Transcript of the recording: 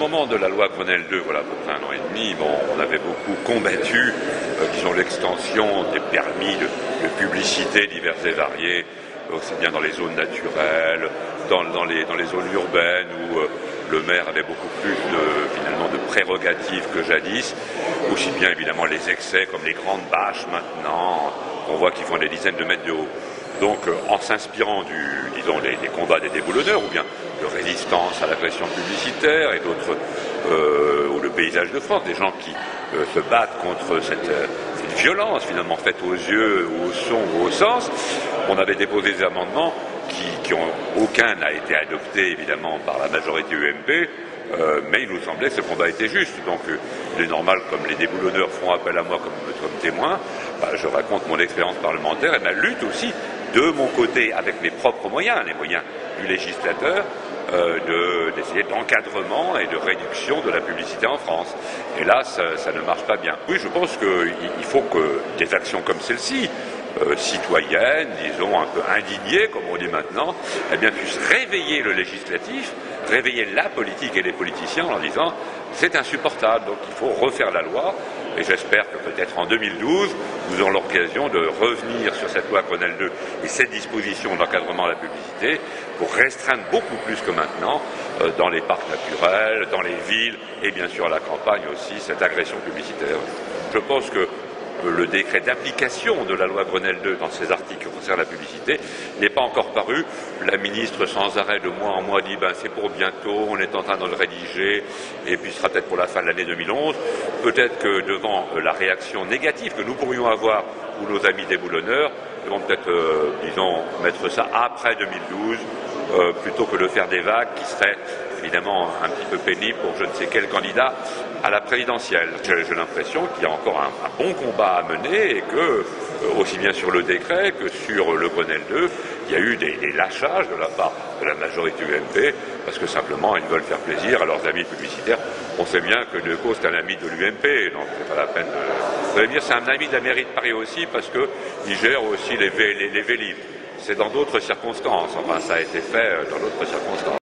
moment de la loi Grenelle II, voilà à peu près un an et demi, bon, on avait beaucoup combattu, disons, l'extension des permis de publicité diverses et variées, aussi bien dans les zones naturelles, dans les zones urbaines où le maire avait beaucoup plus finalement de prérogatives que jadis, aussi bien évidemment les excès comme les grandes bâches maintenant, on voit qu'ils font des dizaines de mètres de haut. Donc en s'inspirant des combats des déboulonneurs ou bien de résistance à l'agression publicitaire et d'autres, ou le paysage de France, des gens qui se battent contre cette violence finalement faite aux yeux, ou au son, ou au sens, on avait déposé des amendements aucun n'a été adopté évidemment par la majorité UMP, mais il nous semblait que ce combat était juste. Donc il est normal, comme les déboulonneurs font appel à moi comme témoin, je raconte mon expérience parlementaire et ma lutte aussi de mon côté avec mes propres moyens, les moyens du législateur, d'essayer d'encadrement et de réduction de la publicité en France. Et là, ça ne marche pas bien. Oui, je pense qu'il faut que des actions comme celle-ci, citoyennes, disons un peu indignées, comme on dit maintenant, eh bien, puissent réveiller le législatif, réveiller la politique et les politiciens en leur disant c'est insupportable, donc il faut refaire la loi. Et j'espère que peut-être en 2012, nous aurons l'occasion de revenir sur cette loi Grenelle II et cette disposition d'encadrement de la publicité pour restreindre beaucoup plus que maintenant dans les parcs naturels, dans les villes et bien sûr à la campagne aussi cette agression publicitaire. Je pense que le décret d'application de la loi Grenelle II dans ces articles qui concernent la publicité n'est pas encore paru. La ministre sans arrêt de mois en mois dit c'est pour bientôt, on est en train de le rédiger et puis ce sera peut-être pour la fin de l'année 2011. Peut-être que devant la réaction négative que nous pourrions avoir ou nos amis déboulonneurs devront peut-être, mettre ça après 2012 plutôt que de faire des vagues qui seraient évidemment un petit peu pénibles pour je ne sais quel candidat à la présidentielle. J'ai l'impression qu'il y a encore un bon combat à mener et que, aussi bien sur le décret que sur le Grenelle II, il y a eu des lâchages de la part de la majorité UMP parce que simplement ils veulent faire plaisir à leurs amis publicitaires. On sait bien que Decaux c'est un ami de l'UMP, donc c'est pas la peine de... Vous allez dire c'est un ami de la mairie de Paris aussi parce qu'il gère aussi les Vélib'. C'est dans d'autres circonstances, enfin ça a été fait dans d'autres circonstances.